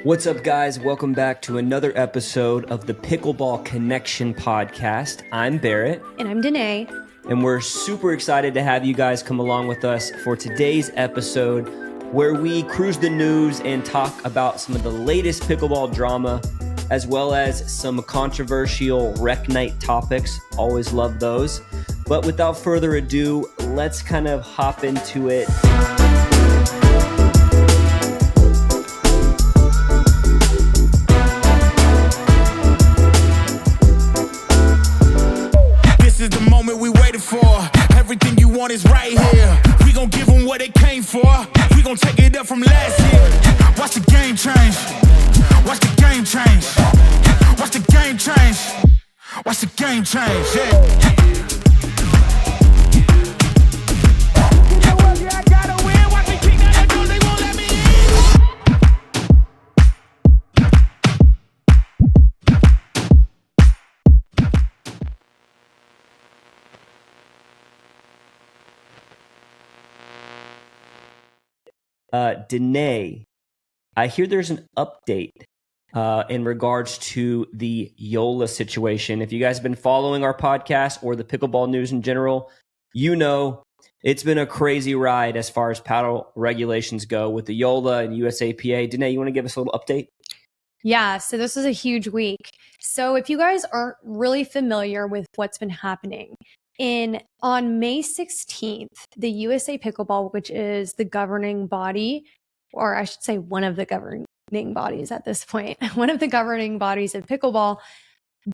What's up, guys? Welcome back to another episode of the Pickleball Connection podcast. I'm Barrett. And I'm Danea. And we're super excited to have you guys come along with us for today's episode, where we cruise the news and talk about some of the latest pickleball drama, as well as some controversial rec night topics. Always love those. But without further ado, let's kind of hop into it. This is the moment we waited for. Everything you want is right here. We gon' give them what they came for. We gon' take it up from last year. Watch the game change. Watch the game change. Watch the game change. Watch the game change. Yeah. Danea, I hear there's an update in regards to the Yola situation. If you guys have been following our podcast or the pickleball news in general, you know it's been a crazy ride as far as paddle regulations go with the Yola and USA PA. Danea, you want to give us a little update? Yeah, so this was a huge week. So if you guys aren't really familiar with what's been happening, on May 16th, the USA Pickleball, which is the governing body, or I should say one of the governing bodies at this point, one of the governing bodies of pickleball,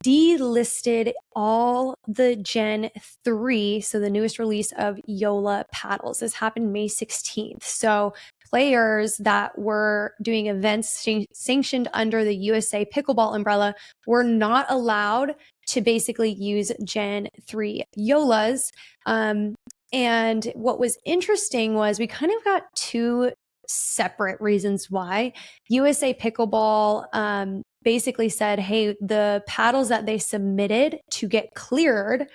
delisted all the Gen 3, so the newest release of Yola paddles. This happened May 16th. So players that were doing events sanctioned under the USA Pickleball umbrella were not allowed to basically use Gen 3 Yolas. And what was interesting was we kind of got two separate reasons why. USA Pickleball basically said, hey, the paddles that they submitted to get cleared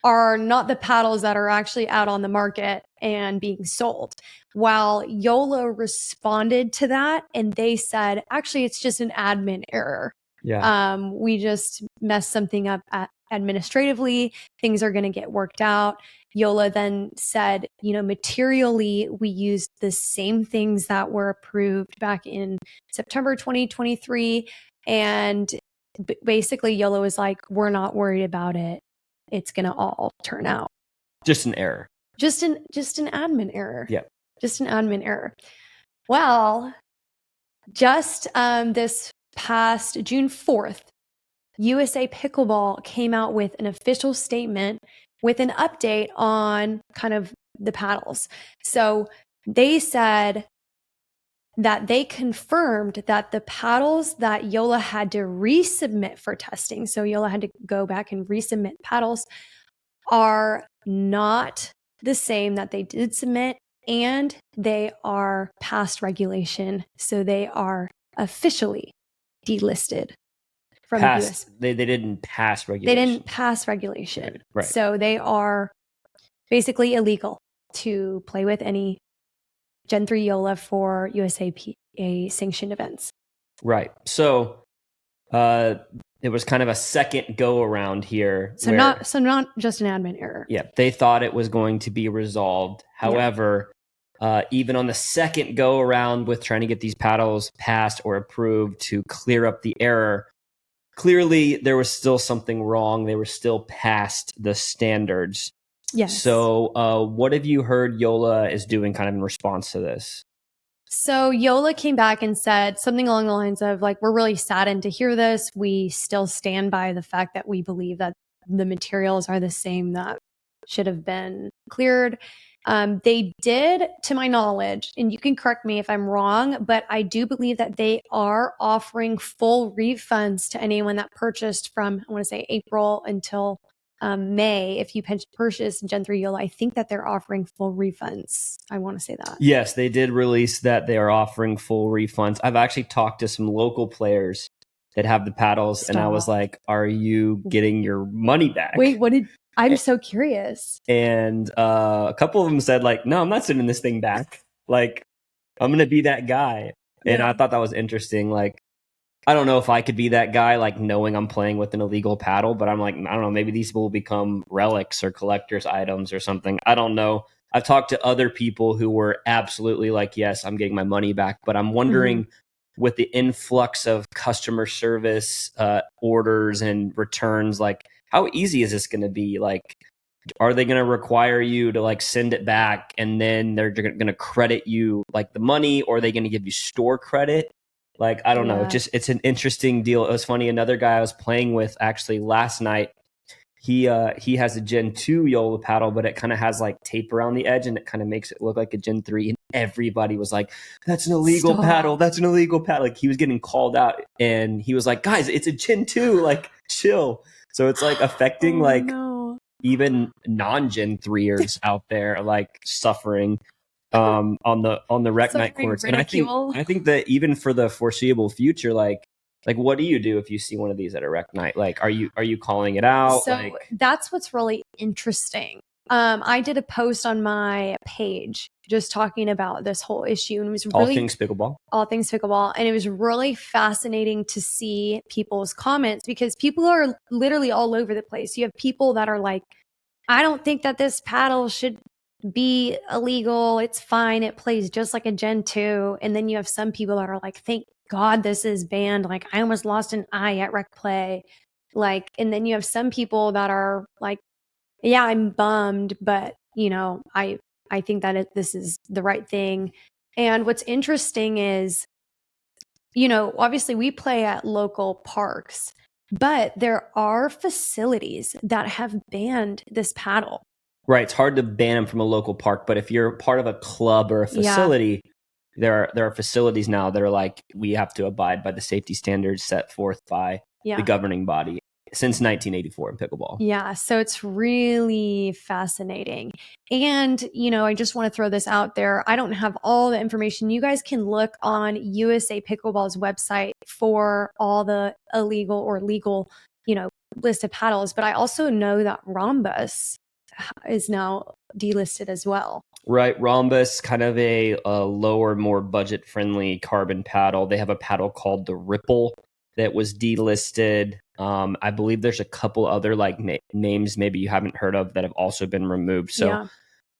are not the paddles that are actually out on the market and being sold. While Yola responded to that and they said, actually, it's just an admin error. Yeah. We just messed something up administratively. Things are going to get worked out. Yola then said, materially, we used the same things that were approved back in September 2023. And basically, Yola was like, we're not worried about it. It's going to all turn out. Just an error. Just an admin error. Yep. Just an admin error. Well, just this past June 4th, USA Pickleball came out with an official statement with an update on kind of the paddles. So they said that they confirmed that the paddles that Yola had to resubmit for testing, so Yola had to go back and resubmit paddles, are not the same that they did submit, and they are past regulation. So they are officially delisted from the US. They didn't pass regulation. They didn't pass regulation. Right. So they are basically illegal to play with any Gen 3 Yola for USAPA sanctioned events. Right. So it was kind of a second go around here. So not just an admin error. Yeah. They thought it was going to be resolved. However, even on the second go around with trying to get these paddles passed or approved to clear up the error, clearly there was still something wrong. They were still past the standards. Yes. So what have you heard Yola is doing kind of in response to this? So Yola came back and said something along the lines of, like, we're really saddened to hear this. We still stand by the fact that we believe that the materials are the same that should have been cleared. They did, to my knowledge, and you can correct me if I'm wrong, but I do believe that they are offering full refunds to anyone that purchased from, I want to say, April until May. If you purchase Gen 3 Yola, I think that they're offering full refunds. I want to say that. Yes, they did release that they are offering full refunds. I've actually talked to some local players that have the paddles, and I was like, are you getting your money back? Wait, I'm so curious. And a couple of them said, like, no, I'm not sending this thing back. Like, I'm going to be that guy. And I thought that was interesting. Like, I don't know if I could be that guy, like knowing I'm playing with an illegal paddle, but I'm like, I don't know, maybe these will become relics or collector's items or something. I don't know. I've talked to other people who were absolutely like, yes, I'm getting my money back. But I'm wondering with the influx of customer service orders and returns, like how easy is this going to be? Like, are they going to require you to like send it back and then they're going to credit you like the money, or are they going to give you store credit? Like, I don't know. It's an interesting deal. It was funny. Another guy I was playing with actually last night, he has a Gen 2 Yola paddle, but it kind of has like tape around the edge and it kind of makes it look like a Gen 3. And everybody was like, that's an illegal paddle. That's an illegal paddle. Like, he was getting called out and he was like, guys, it's a Gen 2, like chill. So it's like affecting even non-Gen 3ers out there, like suffering on the rec night courts. And I think that even for the foreseeable future, like what do you do if you see one of these at a rec night? Like, are you calling it out? So that's what's really interesting. I did a post on my page just talking about this whole issue, and it was really all things pickleball. And it was really fascinating to see people's comments because people are literally all over the place. You have people that are like, I don't think that this paddle should be illegal. It's fine. It plays just like a Gen 2. And then you have some people that are like, thank God this is banned. Like, I almost lost an eye at rec play. Like, and then you have some people that are like, yeah, I'm bummed, but you know, I think that this is the right thing. And what's interesting is, you know, obviously we play at local parks, but there are facilities that have banned this paddle. Right. It's hard to ban them from a local park, but if you're part of a club or a facility, there are facilities now that are like, we have to abide by the safety standards set forth by the governing body since 1984 in pickleball. Yeah. So it's really fascinating. And, you know, I just want to throw this out there. I don't have all the information. You guys can look on USA Pickleball's website for all the illegal or legal, you know, list of paddles. But I also know that Rhombus is now delisted as well. Right. Rhombus, kind of a lower, more budget-friendly carbon paddle. They have a paddle called the Ripple that was delisted. I believe there's a couple other like names maybe you haven't heard of that have also been removed. So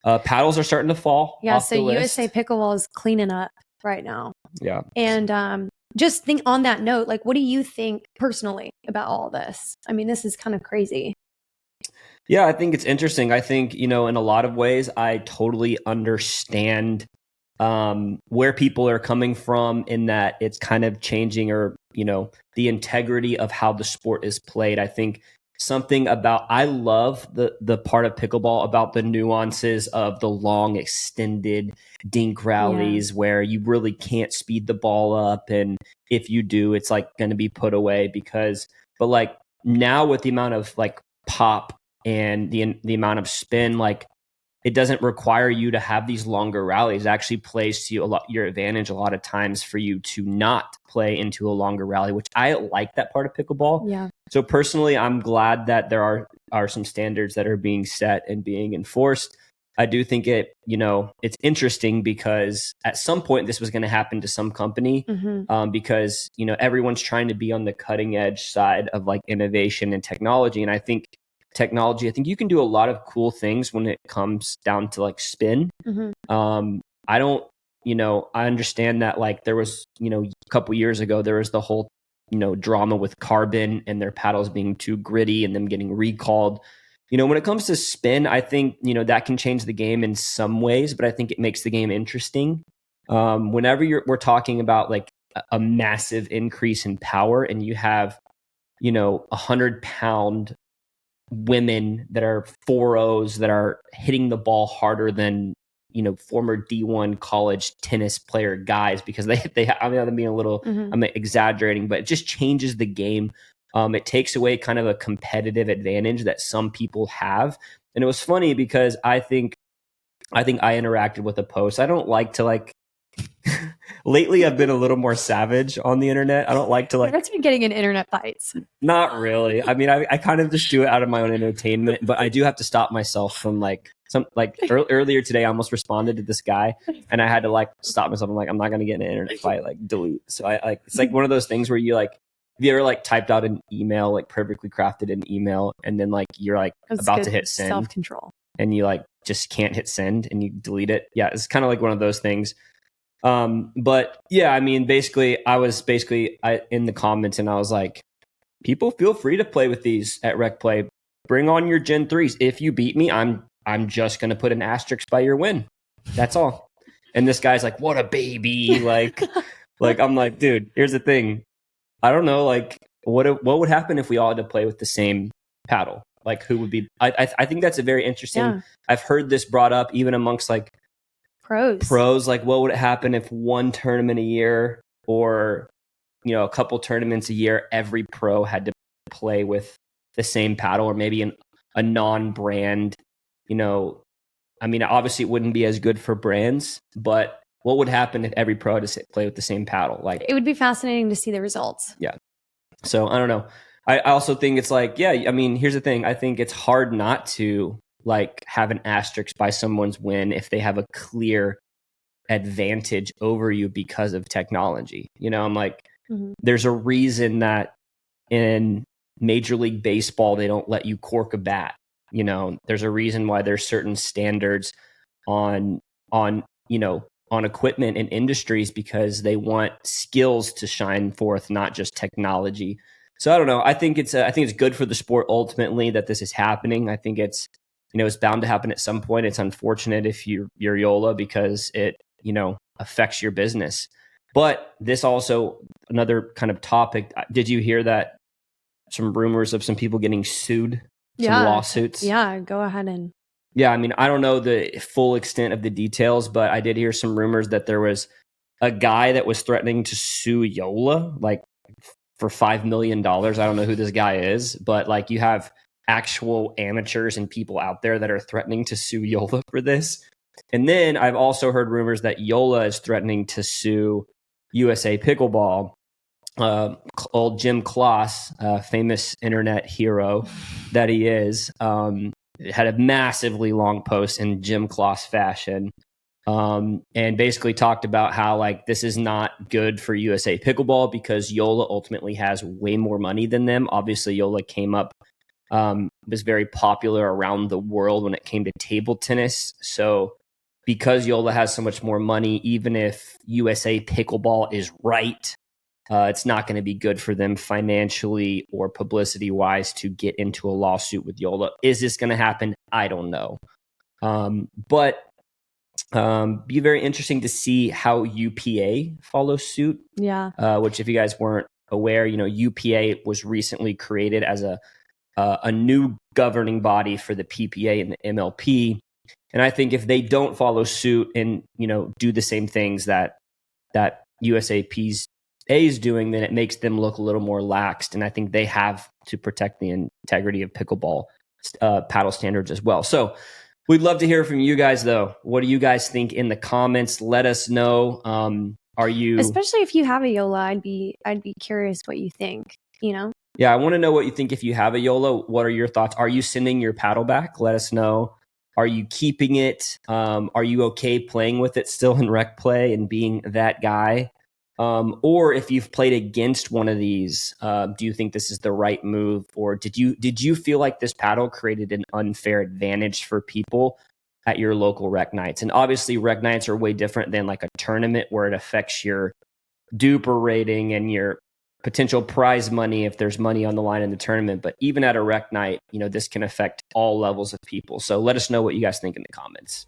paddles are starting to fall off the list. USA Pickleball is cleaning up right now. Yeah. And just think on that note, like, what do you think personally about all this? I mean, this is kind of crazy. Yeah, I think it's interesting. I think, you know, in a lot of ways, I totally understand where people are coming from in that it's kind of changing, or, you know, the integrity of how the sport is played. I think something about, I love the part of pickleball about the nuances of the long extended dink rallies where you really can't speed the ball up. And if you do, it's like going to be put away but like now with the amount of like pop and the amount of spin, like it doesn't require you to have these longer rallies. It actually plays to you your advantage a lot of times for you to not play into a longer rally, which I like that part of pickleball. Yeah. So personally, I'm glad that there are some standards that are being set and being enforced. I do think it's interesting because at some point this was going to happen to some company because, you know, everyone's trying to be on the cutting edge side of like innovation and technology. And I think you can do a lot of cool things when it comes down to like spin. I understand that like there was, you know, a couple years ago, there was the whole, you know, drama with Carbon and their paddles being too gritty and them getting recalled. You know, when it comes to spin, I think, you know, that can change the game in some ways, but I think it makes the game interesting. Whenever we're talking about like a massive increase in power and you have, you know, 100-pound women that are 4-0s that are hitting the ball harder than, you know, former D1 college tennis player guys, because they I mean, I'm being a little, I'm exaggerating, but it just changes the game. It takes away kind of a competitive advantage that some people have. And it was funny because I think I interacted with a post. I don't like to like lately I've been a little more savage on the internet. I don't like to like that's been getting in internet fights. Not really. I mean, I kind of just do it out of my own entertainment, but I do have to stop myself from like Earlier today, I almost responded to this guy, and I had to like stop myself. I'm like, I'm not gonna get in an internet fight. Like delete. So I like it's like one of those things where you like, have you ever like typed out an email, like perfectly crafted an email, and then like you're like about to hit send, self-control, and you like just can't hit send, and you delete it. Yeah, it's kind of like one of those things. But yeah, I mean, I was in the comments, and I was like, people feel free to play with these at Rec Play. Bring on your Gen 3s. If you beat me, I'm just going to put an asterisk by your win. That's all. And this guy's like, what a baby. Like I'm like, dude, here's the thing. I don't know, like, what would happen if we all had to play with the same paddle? Like, who would be? I think that's a very interesting. Yeah. I've heard this brought up even amongst like pros. Like, what would happen if one tournament a year, or a couple tournaments a year, every pro had to play with the same paddle, or maybe a non-brand? I mean, obviously it wouldn't be as good for brands, but what would happen if every pro had to play with the same paddle? Like, it would be fascinating to see the results. Yeah. So I don't know. I also think it's like, yeah, I mean, here's the thing. I think it's hard not to like have an asterisk by someone's win if they have a clear advantage over you because of technology. I'm like, there's a reason that in Major League Baseball, they don't let you cork a bat. There's a reason why there's certain standards on equipment and industries, because they want skills to shine forth, not just technology. So I don't know. I think it's good for the sport ultimately that this is happening. I think it's bound to happen at some point. It's unfortunate if you're Yola, because it affects your business. But this also, another kind of topic. Did you hear that some rumors of some people getting sued? Some lawsuits? Yeah, go ahead and. Yeah, I mean, I don't know the full extent of the details, but I did hear some rumors that there was a guy that was threatening to sue Yola, like for $5 million. I don't know who this guy is, but like you have actual amateurs and people out there that are threatening to sue Yola for this. And then I've also heard rumors that Yola is threatening to sue USA Pickleball. Old Jim Kloss, famous internet hero that he is, had a massively long post in Jim Kloss fashion, and basically talked about how like this is not good for USA Pickleball because Yola ultimately has way more money than them. Obviously, Yola came up, was very popular around the world when it came to table tennis. So because Yola has so much more money, even if USA Pickleball is right, it's not going to be good for them financially or publicity-wise to get into a lawsuit with Yola. Is this going to happen? I don't know. But be very interesting to see how UPA follows suit. Yeah. Which, if you guys weren't aware, UPA was recently created as a new governing body for the PPA and the MLP. And I think if they don't follow suit and do the same things that USAP's is doing, then it makes them look a little more laxed. And I think they have to protect the integrity of pickleball paddle standards as well. So we'd love to hear from you guys, though. What do you guys think in the comments? Let us know. Are you, especially if you have a Yola? I'd be curious what you think. Yeah, I want to know what you think if you have a Yola. What are your thoughts? Are you sending your paddle back? Let us know. Are you keeping it? Are you okay playing with it still in Rec Play and being that guy? Or if you've played against one of these, do you think this is the right move? Or did you feel like this paddle created an unfair advantage for people at your local rec nights? And obviously rec nights are way different than like a tournament where it affects your duper rating and your potential prize money if there's money on the line in the tournament. But even at a rec night, this can affect all levels of people. So let us know what you guys think in the comments.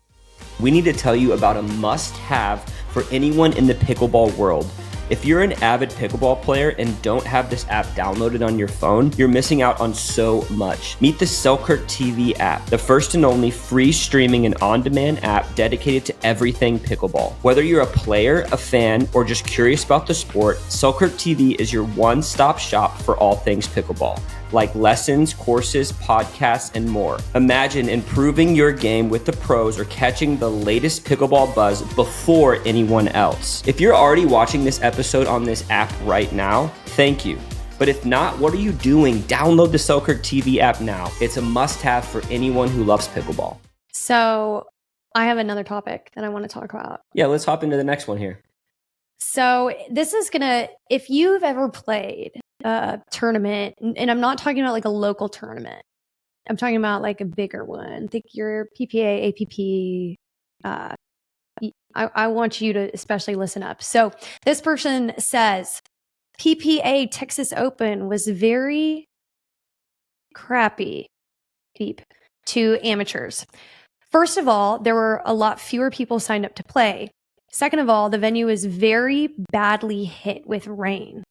We need to tell you about a must-have for anyone in the pickleball world. If you're an avid pickleball player and don't have this app downloaded on your phone, you're missing out on so much. Meet the Selkirk TV app, the first and only free streaming and on-demand app dedicated to everything pickleball. Whether you're a player, a fan, or just curious about the sport, Selkirk TV is your one-stop shop for all things pickleball, like lessons, courses, podcasts, and more. Imagine improving your game with the pros or catching the latest pickleball buzz before anyone else. If you're already watching this episode on this app right now, thank you. But if not, what are you doing? Download the Selkirk TV app now. It's a must-have for anyone who loves pickleball. So I have another topic that I want to talk about. Yeah, let's hop into the next one here. So this is if you've ever played a tournament, and I'm not talking about like a local tournament, I'm talking about like a bigger one. Think your PPA, APP. I want you to especially listen up. So this person says PPA Texas Open was very crappy to amateurs. First of all, there were a lot fewer people signed up to play. Second of all, the venue was very badly hit with rain.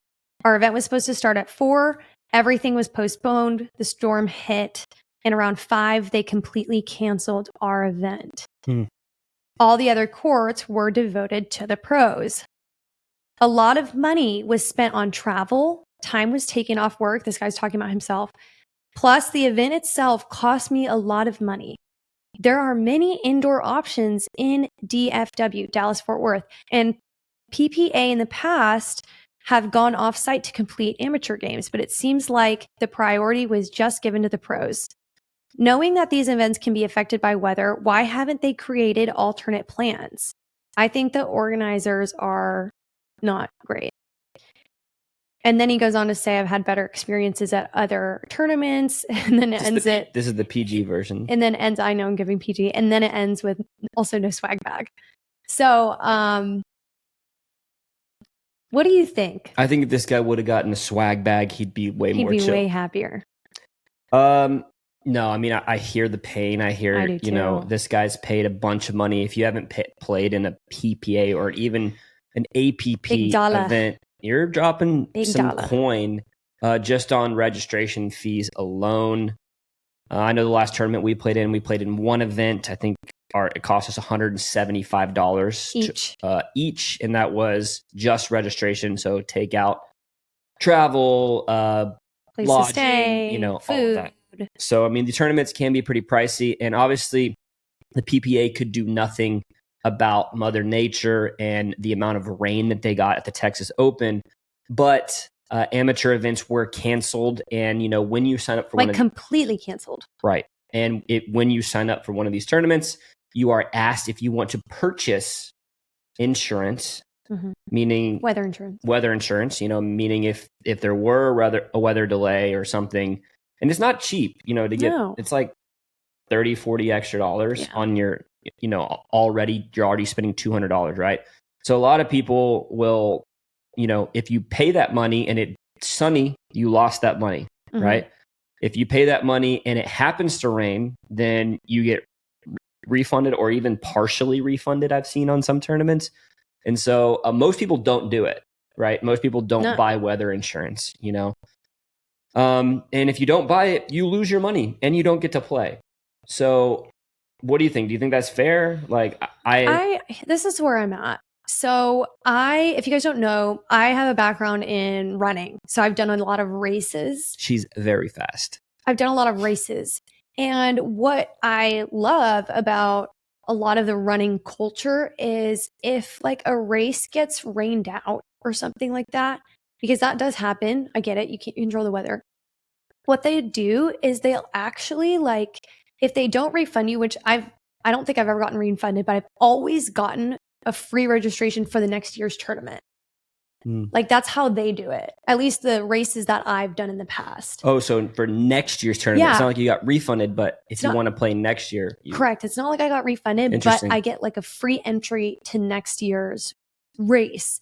Our event was supposed to start at 4. Everything was postponed. The storm hit. And around 5, they completely canceled our event. All the other courts were devoted to the pros. A lot of money was spent on travel. Time was taken off work. This guy's talking about himself. Plus, the event itself cost me a lot of money. There are many indoor options in DFW, Dallas-Fort Worth, and PPA in the past have gone off-site to complete amateur games, but it seems like the priority was just given to the pros. Knowing that these events can be affected by weather, why haven't they created alternate plans? I think the organizers are not great. And then he goes on to say, I've had better experiences at other tournaments. And then it ends it. This is the PG version. And then ends, I know I'm giving PG. And then it ends with also no swag bag. So, what do you think? I think if this guy would have gotten a swag bag, he'd be way more chill. Way happier. No, I mean, I hear the pain. I hear, this guy's paid a bunch of money. If you haven't played in a PPA or even an APP event, you're dropping some coin just on registration fees alone. I know the last tournament we played in one event. I think it cost us $175 each, and that was just registration. So take out travel, place lodging, to stay, food. All of that. So, I mean, the tournaments can be pretty pricey, and obviously the PPA could do nothing about Mother Nature and the amount of rain that they got at the Texas Open, but amateur events were canceled, and when you sign up for completely canceled, right? And when you sign up for one of these tournaments, you are asked if you want to purchase insurance, meaning weather insurance. Meaning if there were a weather delay or something, and it's not cheap, to get. It's like $30-$40 extra on your. You're already spending $200, right? So a lot of people will, if you pay that money and it's sunny, you lost that money, right? If you pay that money and it happens to rain, then you get refunded or even partially refunded, I've seen on some tournaments. And so most people don't do it, right? Most people don't buy weather insurance, and if you don't buy it, you lose your money and you don't get to play. So what do you think? Do you think that's fair? Like this is where I'm at. So if you guys don't know, I have a background in running. So I've done a lot of races. She's very fast. I've done a lot of races. And what I love about a lot of the running culture is if like a race gets rained out or something like that, because that does happen. I get it. You can't control the weather. What they do is they'll actually if they don't refund you, which I don't think I've ever gotten refunded, but I've always gotten a free registration for the next year's tournament. That's how they do it. At least the races that I've done in the past. Oh, so for next year's tournament, it's not like you got refunded, but if you want to play next year. Correct. It's not like I got refunded, but I get a free entry to next year's race.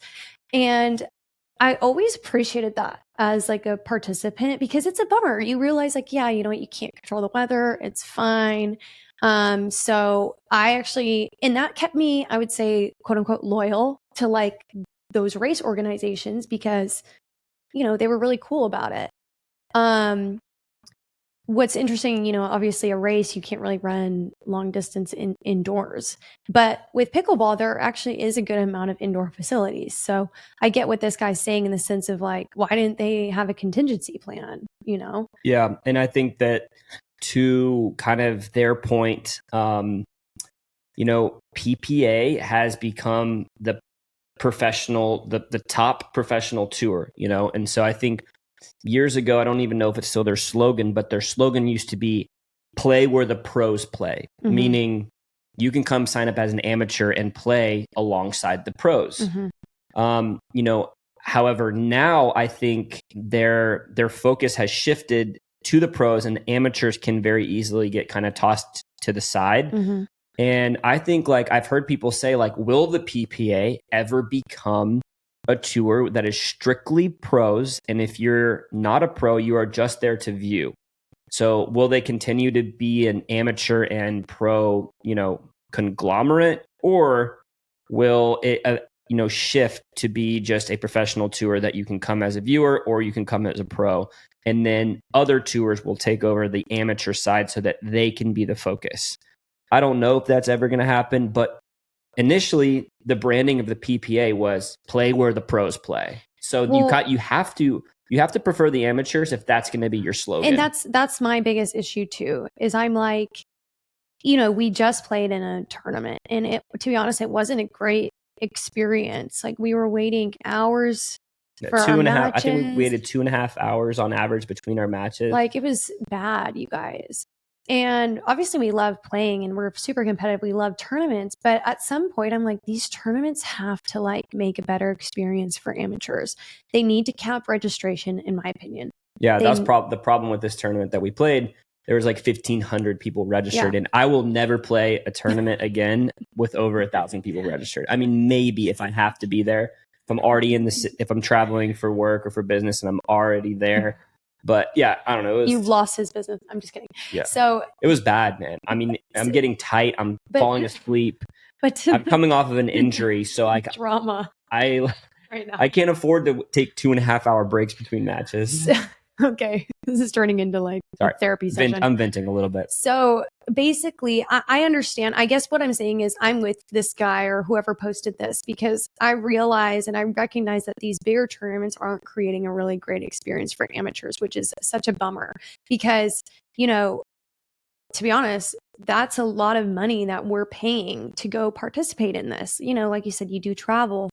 And I always appreciated that as a participant because it's a bummer. You realize you can't control the weather. It's fine. So I actually, and that kept me, I would say, quote unquote, loyal to those race organizations because, they were really cool about it. What's interesting, obviously a race, you can't really run long distance indoors. But with pickleball, there actually is a good amount of indoor facilities. So I get what this guy's saying in the sense of why didn't they have a contingency plan, Yeah. And I think that to kind of their point, PPA has become the top professional tour, and so I think years ago, I don't even know if it's still their slogan, but their slogan used to be play where the pros play, meaning you can come sign up as an amateur and play alongside the pros. You know, however, now I think their focus has shifted to the pros, and amateurs can very easily get kind of tossed to the side. And I think, like, I've heard people say, like, will the PPA ever become a tour that is strictly pros? And if you're not a pro, you are just there to view. So will they continue to be an amateur and pro, you know, conglomerate, or will it, you know, shift to be just a professional tour that you can come as a viewer or you can come as a pro, and then other tours will take over the amateur side so that they can be the focus? I don't know if that's ever going to happen, but initially the branding of the PPA was play where the pros play. So you have to prefer the amateurs if that's going to be your slogan. And that's my biggest issue too, is I'm like, you know, we just played in a tournament, and to be honest, it wasn't a great experience. Like, we were waiting hours for our matches. I think we waited 2.5 hours on average between our matches. Like, it was bad, you guys. And obviously we love playing and we're super competitive. We love tournaments, but at some point I'm like, these tournaments have to like make a better experience for amateurs. They need to cap registration, in my opinion. Yeah, that was the problem with this tournament that we played. There was like 1,500 people registered, and I will never play a tournament again with over 1,000 people registered. I mean, maybe if I have to be there, if I'm already if I'm traveling for work or for business and I'm already there. But yeah, I don't know. You've lost his business. I'm just kidding. Yeah. So it was bad, man. I mean, I'm getting tight. I'm falling asleep. I'm coming off of an injury, so drama. Right now. I can't afford to take 2.5 hour breaks between matches. Okay, this is turning into like a therapy session. I'm venting a little bit. So basically, I understand. I guess what I'm saying is I'm with this guy or whoever posted this, because I realize and I recognize that these bigger tournaments aren't creating a really great experience for amateurs, which is such a bummer because, you know, to be honest, that's a lot of money that we're paying to go participate in this. You know, like you said, you do travel.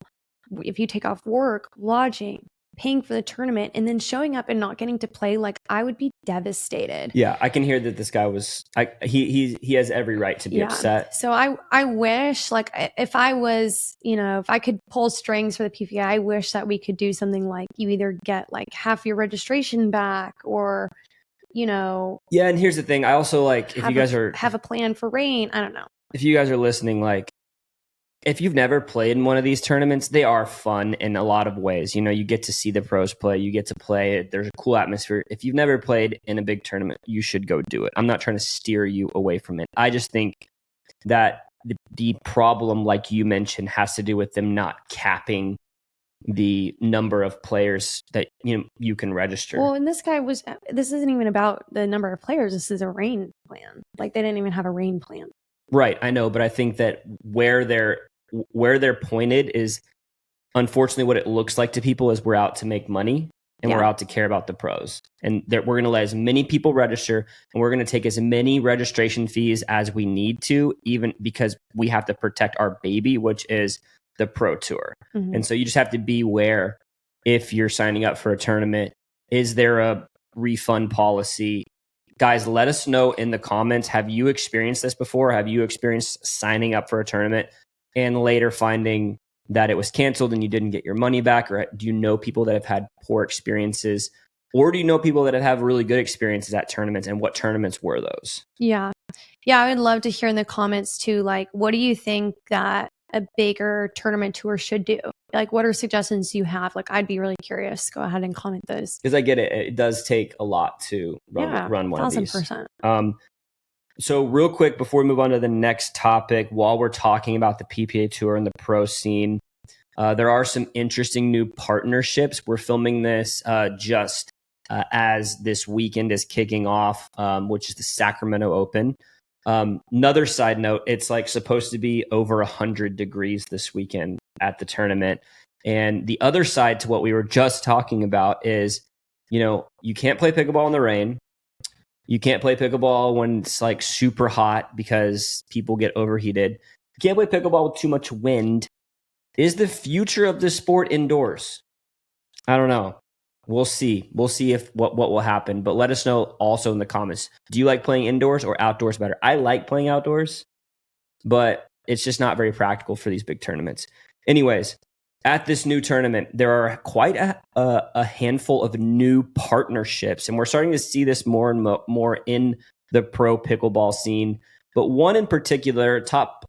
If you take off work, lodging, paying for the tournament, and then showing up and not getting to play, like, I would be devastated. Yeah, I can hear that this guy was he has every right to be upset. So I wish, like, if I was, you know, if I could pull strings for the PPA, I wish that we could do something like you either get like half your registration back, or, you know. Yeah, and here's the thing. I also like, if you guys have a plan for rain. I don't know. If you guys are listening, like, if you've never played in one of these tournaments, they are fun in a lot of ways. You know, you get to see the pros play. You get to play it. There's a cool atmosphere. If you've never played in a big tournament, you should go do it. I'm not trying to steer you away from it. I just think that the problem, like you mentioned, has to do with them not capping the number of players that you can register. Well, and this isn't even about the number of players. This is a rain plan. Like, they didn't even have a rain plan. Right, I know, but I think that where they're pointed is, unfortunately, what it looks like to people is we're out to make money and we're out to care about the pros, and that we're going to let as many people register, and we're going to take as many registration fees as we need to, even because we have to protect our baby, which is the pro tour. And so you just have to be aware, if you're signing up for a tournament, is there a refund policy? Guys, let us know in the comments. Have you experienced this before? Have you experienced signing up for a tournament and later finding that it was canceled and you didn't get your money back? Or do you know people that have had poor experiences? Or do you know people that have really good experiences at tournaments, and what tournaments were those? Yeah. Yeah, I would love to hear in the comments too, like, what do you think that a bigger tournament tour should do? Like, what are suggestions you have? Like, I'd be really curious. Go ahead and comment those. Because I get it. It does take a lot to run one of these. 1,000%. So real quick, before we move on to the next topic, while we're talking about the PPA Tour and the pro scene, there are some interesting new partnerships. We're filming this just as this weekend is kicking off, which is the Sacramento Open. Another side note, it's like supposed to be over 100 degrees this weekend at the tournament. And the other side to what we were just talking about is, you know, you can't play pickleball in the rain. You can't play pickleball when it's like super hot because people get overheated. You can't play pickleball with too much wind. Is the future of the sport indoors? I don't know. We'll see. We'll see if what will happen. But let us know also in the comments. Do you like playing indoors or outdoors better? I like playing outdoors, but it's just not very practical for these big tournaments. Anyways, at this new tournament, there are quite a handful of new partnerships, and we're starting to see this more and more in the pro pickleball scene. But one in particular, top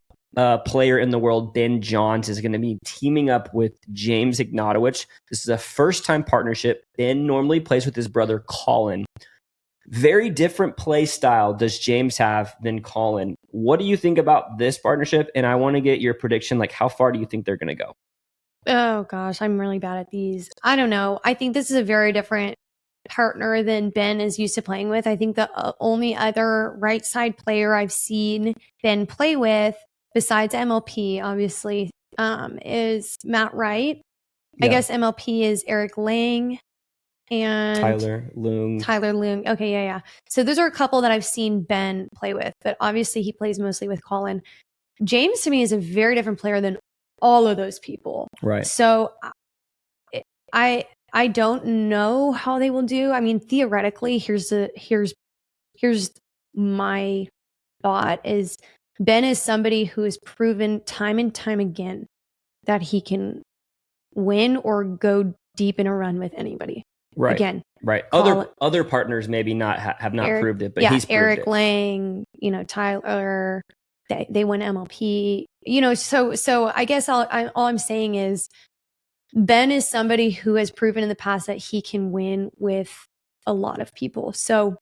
player in the world, Ben Johns, is going to be teaming up with James Ignatowicz. This is a first-time partnership. Ben normally plays with his brother, Colin. Very different play style does James have than Colin. What do you think about this partnership? And I want to get your prediction, like how far do you think they're going to go? Oh gosh, I'm really bad at these. I don't know. I think this is a very different partner than Ben is used to playing with. I think the only other right side player I've seen Ben play with, besides MLP, obviously, is Matt Wright. Yeah. I guess MLP is Eric Lang and Tyler Leung. Okay, yeah. So those are a couple that I've seen Ben play with, but obviously he plays mostly with Colin. James to me is a very different player than all of those people. Right. So I don't know how they will do. I mean, theoretically, here's my thought is Ben is somebody who has proven time and time again that he can win or go deep in a run with anybody. Right. Again. Right. Other partners maybe not have not Eric, proved it, but yeah, he's proved Eric it. Lang, Tyler, they won MLP, so I guess all I'm saying is Ben is somebody who has proven in the past that he can win with a lot of people. So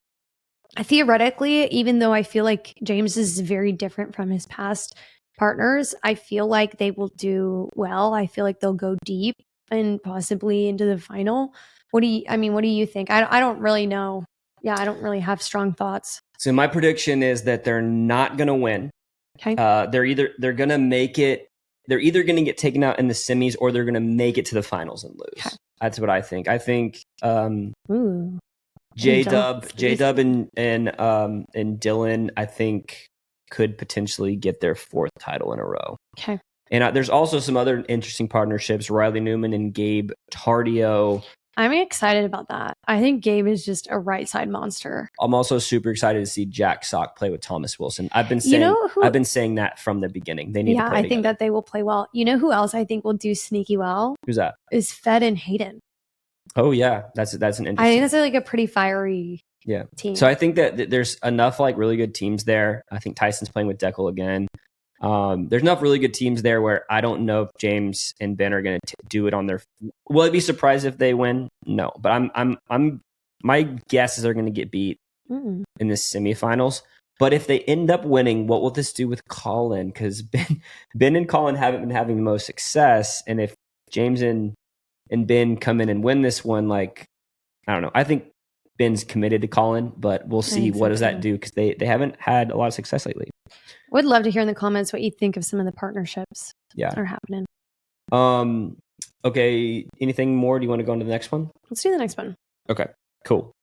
theoretically, even though I feel like James is very different from his past partners, I feel like they will do well. I feel like they'll go deep and possibly into the final. What do you think? I don't really know. Yeah, I don't really have strong thoughts. So my prediction is that they're not going to win. Okay. They're going to make it. They're either going to get taken out in the semis or they're going to make it to the finals and lose. Okay. That's what I think. I think J-Dub and Dylan, I think, could potentially get their fourth title in a row. Okay. And there's also some other interesting partnerships, Riley Newman and Gabe Tardio. I'm excited about that. I think Gabe is just a right side monster. I'm also super excited to see Jack Sock play with Thomas Wilson. I've been saying that from the beginning. They need to play together. think that they will play well. You know who else I think will do sneaky well? Who's that? Is Fed and Hayden. Oh yeah, that's an interesting. I think that's like a pretty fiery team. So I think that there's enough like really good teams there. I think Tyson's playing with Deckel again. There's enough really good teams there where I don't know if James and Ben are going to do it on their. Will I be surprised if they win? No, but I'm. My guess is they're going to get beat in the semifinals. But if they end up winning, what will this do with Colin? Because Ben and Colin haven't been having the most success, and if James and Ben come in and win this one, like I don't know. I think Ben's committed to Colin, but we'll see what does that do because they haven't had a lot of success lately. Would love to hear in the comments what you think of some of the partnerships that are happening. Okay. Anything more? Do you want to go on to the next one? Let's do the next one. Okay, cool.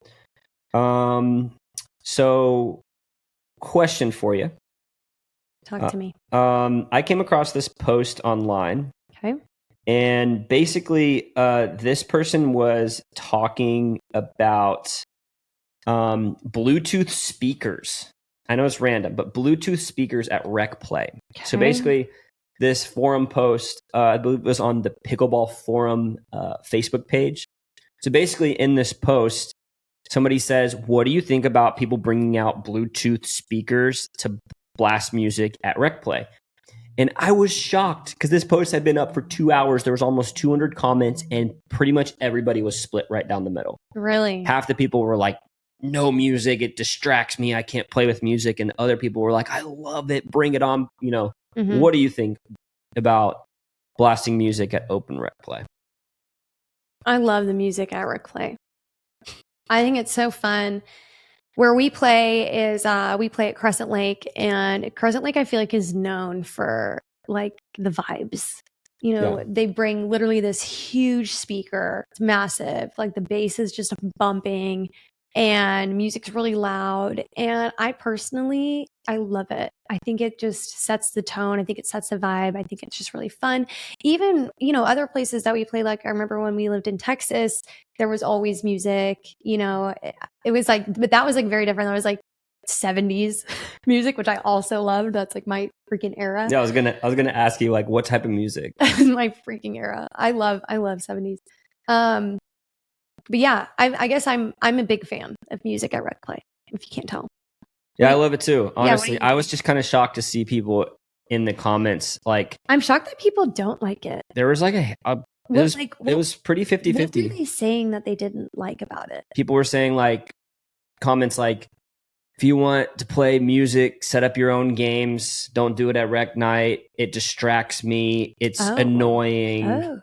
So question for you. Talk to me. I came across this post online. Okay. And basically, this person was talking about Bluetooth speakers. I know it's random, but Bluetooth speakers at Rec Play. Okay. So basically, this forum post, I believe, was on the Pickleball Forum Facebook page. So basically, in this post, somebody says, "What do you think about people bringing out Bluetooth speakers to blast music at Rec Play?" And I was shocked because this post had been up for 2 hours. There was almost 200 comments, and pretty much everybody was split right down the middle. Really? Half the people were like, no music, it distracts me, I can't play with music. And other people were like, I love it, bring it on. What do you think about blasting music at Open Rec Play? I love the music at Rec Play. I think it's so fun. Where we play is we play at Crescent Lake, and Crescent Lake I feel like is known for like the vibes. They bring literally this huge speaker. It's massive. Like the bass is just bumping and music's really loud. And I personally I love it. I think it just sets the tone. I think it sets the vibe. I think it's just really fun. Even, other places that we play, like I remember when we lived in Texas, there was always music, it was like, but that was like very different. That was like 70s music, which I also loved. That's like my freaking era. Yeah, I was gonna ask you like what type of music. My freaking era. I love 70s. But yeah, I guess I'm a big fan of music at Rec Play, if you can't tell. Yeah, I love it too. Honestly, Yeah, I was just kind of shocked to see people in the comments. Like, I'm shocked that people don't like it. there was like it was pretty 50-50. What were they saying that they didn't like about it? People were saying like comments like, if you want to play music, set up your own games. Don't do it at rec night. It distracts me. It's annoying. Oh.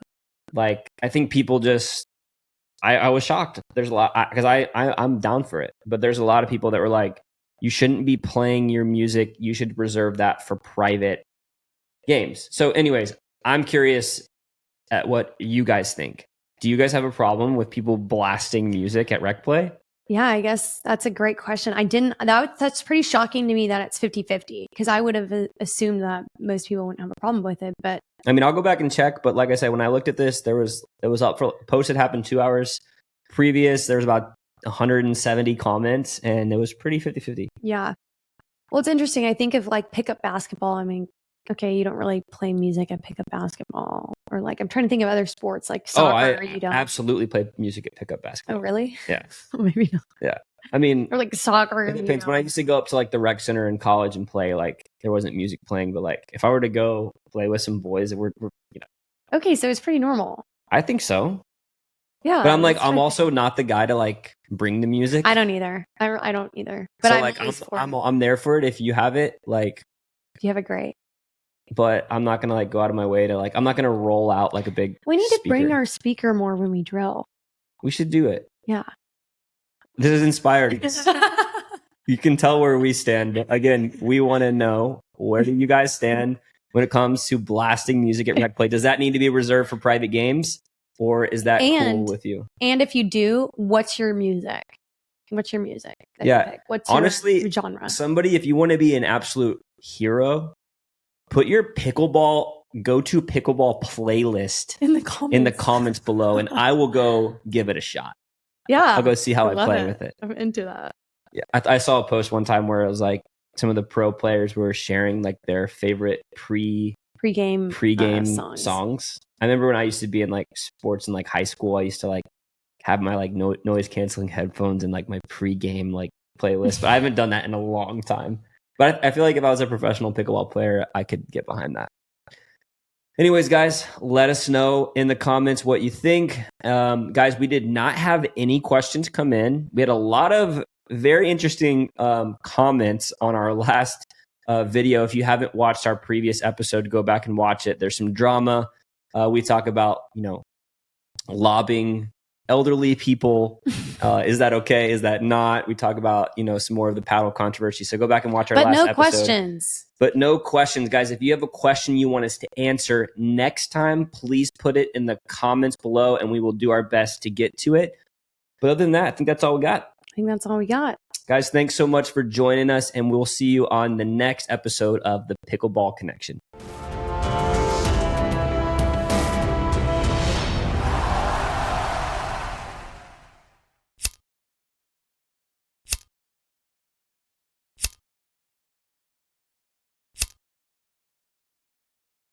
Like, I think people just, I was shocked. There's a lot, because I'm down for it. But there's a lot of people that were like, you shouldn't be playing your music. You should reserve that for private games. So anyways, I'm curious at what you guys think. Do you guys have a problem with people blasting music at rec play? Yeah, I guess that's a great question. That's pretty shocking to me that it's 50-50, because I would have assumed that most people wouldn't have a problem with it. But I mean, I'll go back and check. But like I said, when I looked at this, it was up for post had happened 2 hours previous. There was about 170 comments, and it was pretty 50-50. Yeah. Well, it's interesting. I think of like pickup basketball. I mean, okay, you don't really play music at pickup basketball, or like I'm trying to think of other sports like soccer. I you don't absolutely play music at pickup basketball. Oh, really? Yeah. Maybe not. Yeah. I mean, or like soccer. It depends. When I used to go up to like the rec center in college and play, like there wasn't music playing, but like if I were to go play with some boys, we're Okay, so it's pretty normal. I think so. Yeah. But I'm also not the guy to like bring the music. I don't either. I don't either. But so I'm there for it if you have it. Like, you have a great. But I'm not gonna like go out of my way to like. I'm not gonna roll out like a big. We need to bring our speaker more when we drill. We should do it. Yeah. This is inspiring. You can tell where we stand. Again, we want to know, where do you guys stand when it comes to blasting music at rec play? Does that need to be reserved for private games, or is that cool with you? And if you do, what's your music? What's your music? Yeah. What's honestly, your genre? Somebody, if you want to be an absolute hero, put your pickleball playlist in the comments below, and I will go give it a shot. Yeah. I'll go see how I play with it. I'm into that. Yeah. I saw a post one time where it was like some of the pro players were sharing like their favorite pre-game songs. I remember when I used to be in like sports in like high school, I used to like have my like noise canceling headphones and like my pre-game like playlist, but I haven't done that in a long time. But I feel like if I was a professional pickleball player, I could get behind that. Anyways, guys, let us know in the comments what you think. Guys, we did not have any questions come in. We had a lot of very interesting comments on our last video. If you haven't watched our previous episode, go back and watch it. There's some drama. We talk about, lobbing elderly people. Is that okay? Is that not? We talk about, some more of the paddle controversy. So go back and watch our last episode. But no questions, guys. If you have a question you want us to answer next time, please put it in the comments below and we will do our best to get to it. But other than that, I think that's all we got. Guys, thanks so much for joining us, and we'll see you on the next episode of the Pickleball Connection.